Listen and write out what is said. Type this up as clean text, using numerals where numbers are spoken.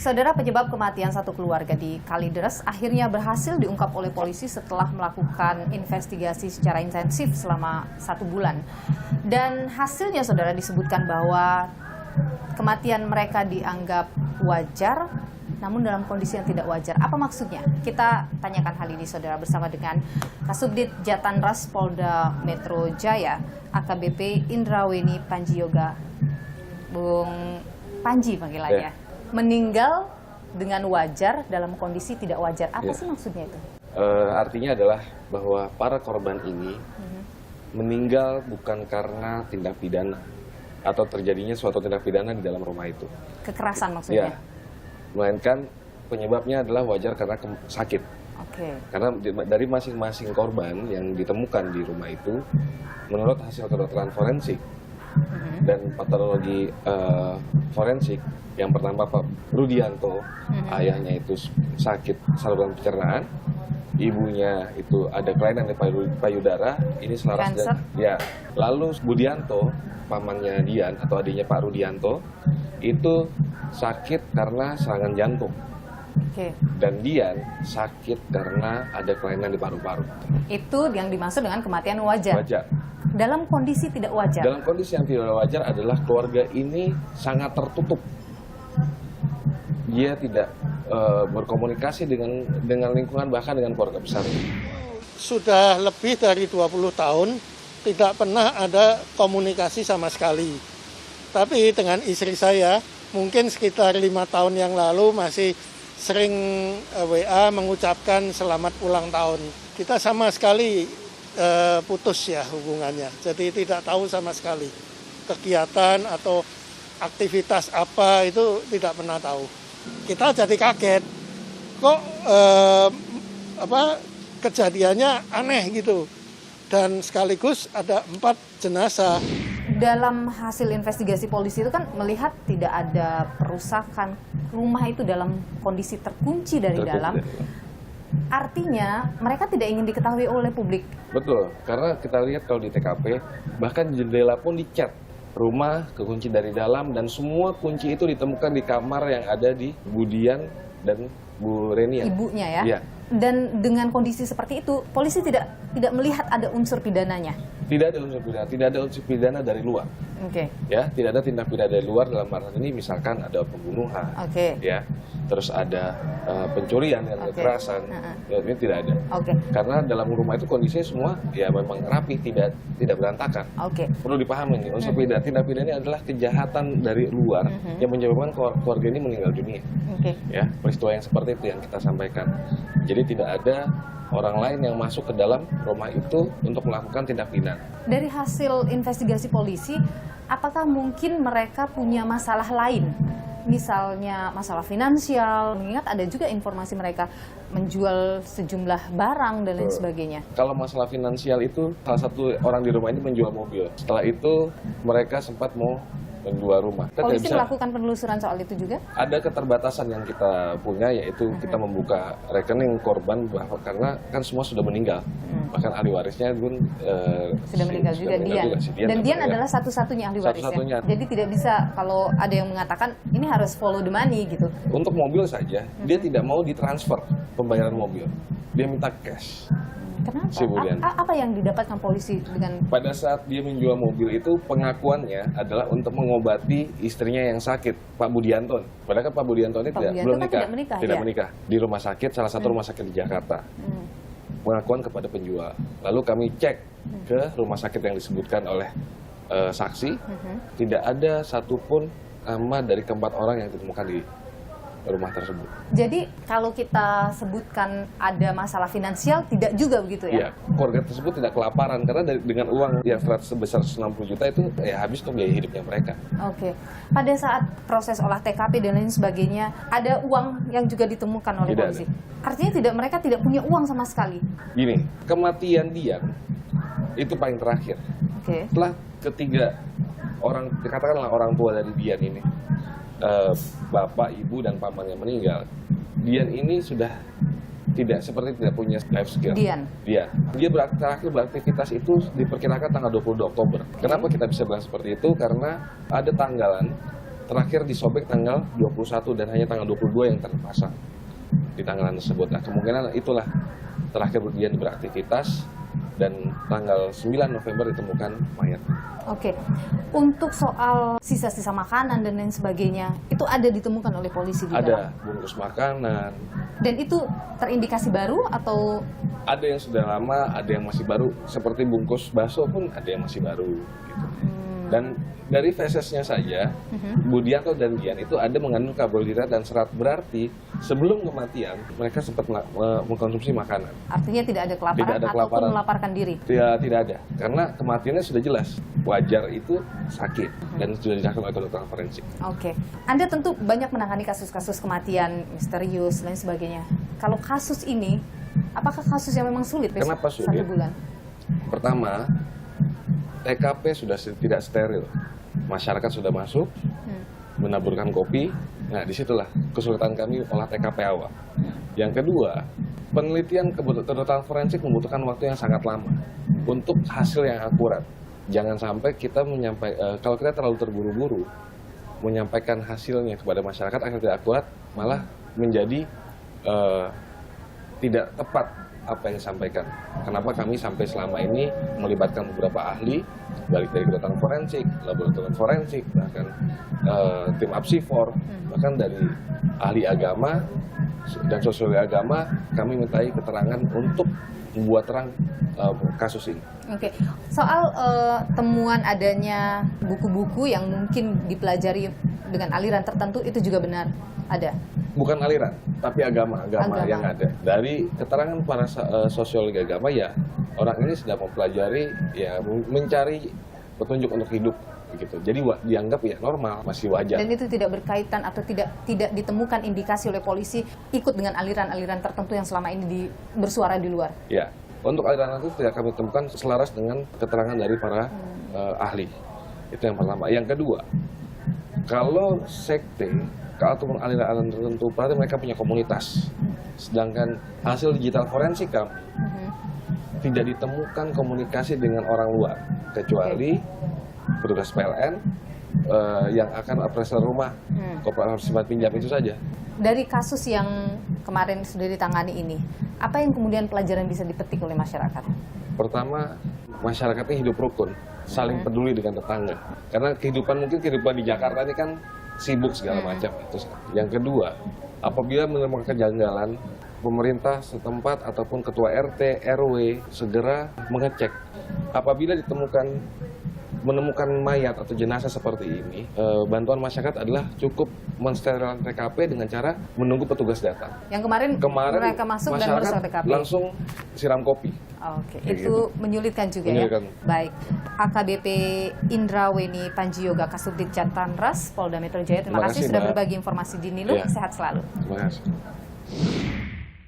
Saudara, penyebab kematian satu keluarga di Kalideres akhirnya berhasil diungkap oleh polisi setelah melakukan investigasi secara intensif selama 1 bulan. Dan hasilnya, saudara, disebutkan bahwa kematian mereka dianggap wajar, namun dalam kondisi yang tidak wajar. Apa maksudnya? Kita tanyakan hal ini, saudara, bersama dengan Kasubdit Jatanras Polda Metro Jaya, AKBP Indraweni Panjioga. Bung Panji panggilannya. Meninggal dengan wajar dalam kondisi tidak wajar. Apa sih maksudnya itu? Artinya adalah bahwa para korban ini meninggal bukan karena tindak pidana atau terjadinya suatu tindak pidana di dalam rumah itu. Kekerasan maksudnya? Melainkan penyebabnya adalah wajar karena sakit. Karena dari masing-masing korban yang ditemukan di rumah itu, menurut hasil kedokteran forensik dan patologi forensik, yang pertama Pak Rudianto, ayahnya itu sakit saluran pencernaan, ibunya itu ada kelainan di payudara, ini selaras dan lalu Budianto, pamannya Dian atau adiknya Pak Rudianto, itu sakit karena serangan jantung. Dan Dian sakit karena ada kelainan di paru-paru. Itu yang dimaksud dengan kematian wajar. Wajar. Dalam kondisi tidak wajar. Dalam kondisi yang tidak wajar adalah keluarga ini sangat tertutup. Dia tidak berkomunikasi dengan lingkungan, bahkan dengan keluarga besar. Sudah lebih dari 20 tahun tidak pernah ada komunikasi sama sekali. Tapi dengan istri saya, mungkin sekitar 5 tahun yang lalu masih sering WA mengucapkan selamat ulang tahun. Kita sama sekali putus ya hubungannya. Jadi tidak tahu sama sekali kegiatan atau aktivitas apa itu tidak pernah tahu. Kita jadi kaget, kok kejadiannya aneh gitu. Dan sekaligus ada 4 jenazah. Dalam hasil investigasi polisi itu kan melihat tidak ada perusakan, rumah itu dalam kondisi terkunci dari dalam. Artinya mereka tidak ingin diketahui oleh publik. Betul, karena kita lihat kalau di TKP, bahkan jendela pun dicat. Rumah kekunci dari dalam dan semua kunci itu ditemukan di kamar yang ada di Budian dan Bu Renia. Ibunya ya? Iya. Dan dengan kondisi seperti itu, polisi tidak melihat ada unsur pidananya? Tidak ada unsur pidana dari luar. Ya, tidak ada tindak pidana dari luar dalam arti ini, misalkan ada pembunuhan, ya, terus ada pencurian dan kekerasan, ini tidak ada. Karena dalam rumah itu kondisinya semua ya memang rapi, tidak berantakan. Perlu dipahami nih, unsur tindak pidana adalah kejahatan dari luar yang menyebabkan keluarga ini meninggal dunia. Ya, peristiwa yang seperti itu yang kita sampaikan. Jadi tidak ada orang lain yang masuk ke dalam rumah itu untuk melakukan tindak pidana. Dari hasil investigasi polisi, apakah mungkin mereka punya masalah lain? Misalnya masalah finansial, mengingat ada juga informasi mereka menjual sejumlah barang dan lain sebagainya. Kalau masalah finansial itu, salah satu orang di rumah ini menjual mobil. Setelah itu mereka sempat mau menjual rumah. Polisi melakukan penelusuran soal itu juga? Ada keterbatasan yang kita punya, yaitu kita membuka rekening korban, karena kan semua sudah meninggal. Bahkan ahli warisnya pun sudah meninggal juga, Dian. Dan Dian adalah satu-satunya ahli warisnya. Jadi tidak bisa kalau ada yang mengatakan ini harus follow the money gitu. Untuk mobil saja, dia tidak mau ditransfer pembayaran mobil. Dia minta cash. Kenapa? Apa yang didapatkan polisi dengan... Pada saat dia menjual mobil itu, pengakuannya adalah untuk mengobati istrinya yang sakit, Pak Budianto. Padahal kan Pak Budianto ini belum nikah. Tidak menikah. Di rumah sakit, salah satu rumah sakit di Jakarta. Pengakuan kepada penjual. Lalu kami cek ke rumah sakit yang disebutkan oleh saksi. Tidak ada satupun nama dari keempat orang yang ditemukan di rumah tersebut. Jadi kalau kita sebutkan ada masalah finansial, tidak juga begitu ya? Iya, keluarga tersebut tidak kelaparan karena dengan uang yang sebesar 160 juta itu ya habis untuk biaya hidupnya mereka. Pada saat proses olah TKP dan lain sebagainya, ada uang yang juga ditemukan oleh polisi? Artinya mereka tidak punya uang sama sekali? Gini, kematian Dian itu paling terakhir. Setelah ketiga orang, katakanlah orang tua dari Dian ini, bapak, ibu, dan pamannya meninggal, Dian ini sudah tidak punya life skill. Dia terakhir beraktivitas itu diperkirakan tanggal 20 Oktober. Kenapa kita bisa bilang seperti itu? Karena ada tanggalan terakhir disobek tanggal 21 dan hanya tanggal 22 yang terpasang di tanggalan tersebut. Nah, kemungkinan itulah terakhir dia beraktivitas dan tanggal 9 November ditemukan mayat. Oke, untuk soal sisa-sisa makanan dan lain sebagainya, itu ada ditemukan oleh polisi di dalam? Ada bungkus makanan. Dan itu terindikasi baru atau? Ada yang sudah lama, ada yang masih baru. Seperti bungkus bakso pun ada yang masih baru. Gitu. Dan dari fesesnya saja, Budianto dan Dian itu ada mengandung karbohidrat dan serat. Berarti sebelum kematian, mereka sempat mengkonsumsi makanan. Artinya tidak ada kelaparan, Tidak ada ataupun kelaparan. melaparkan diri? Tidak ada. Karena kematiannya sudah jelas. Wajar itu sakit dan sudah dilakukan oleh kedokteran forensik. Oke. Anda tentu banyak menangani kasus-kasus kematian misterius dan sebagainya. Kalau kasus ini, apakah kasus yang memang sulit? Kenapa sulit? 1 bulan. Pertama, TKP sudah tidak steril. Masyarakat sudah masuk, menaburkan kopi. Nah, disitulah kesulitan kami olah TKP awal. Yang kedua, penelitian kedokteran forensik membutuhkan waktu yang sangat lama untuk hasil yang akurat. Jangan sampai kita kalau kita terlalu terburu-buru menyampaikan hasilnya kepada masyarakat agar tidak akurat, malah menjadi tidak tepat apa yang disampaikan. Kenapa kami sampai selama ini melibatkan beberapa ahli, balik dari kedokteran forensik, laboratorium forensik, bahkan tim Apsifor, bahkan dari ahli agama dan sosiologi agama, kami mintai keterangan untuk membuat terang kasus ini. Oke, soal temuan adanya buku-buku yang mungkin dipelajari dengan aliran tertentu, itu juga benar ada? Bukan aliran, tapi agama yang ada. Dari keterangan para sosiologi agama, ya orang ini sedang mempelajari, ya mencari petunjuk untuk hidup, gitu. Jadi dianggap ya normal, masih wajar. Dan itu tidak berkaitan atau tidak ditemukan indikasi oleh polisi ikut dengan aliran-aliran tertentu yang selama ini bersuara di luar? Ya, untuk aliran itu tidak kami temukan selaras dengan keterangan dari para ahli. Itu yang pertama. Yang kedua, kalau sekte ataupun aliran-aliran tertentu, berarti mereka punya komunitas. Sedangkan hasil digital forensik kami tidak ditemukan komunikasi dengan orang luar, kecuali petugas PLN yang akan operasional rumah, koperasi simpan pinjam, itu saja. Dari kasus yang kemarin sudah ditangani ini, apa yang kemudian pelajaran bisa dipetik oleh masyarakat? Pertama, masyarakatnya hidup rukun, saling peduli dengan tetangga. Karena kehidupan di Jakarta ini kan sibuk segala macam. Yang kedua, apabila menemukan kejanggalan, pemerintah setempat ataupun ketua RT, RW segera mengecek. Apabila menemukan mayat atau jenazah seperti ini, bantuan masyarakat adalah cukup mensterilkan TKP dengan cara menunggu petugas datang. Yang kemarin mereka masuk dan merusak TKP, langsung siram kopi. Oke, itu gitu. Menyulitkan juga Menyulitkan. Ya. Baik, AKBP Indra Weni Panjioga Kasubdit Jatantras Polda Metro Jaya. Terima kasih sudah berbagi informasi di Nilu. Ya. Sehat selalu. Terima kasih.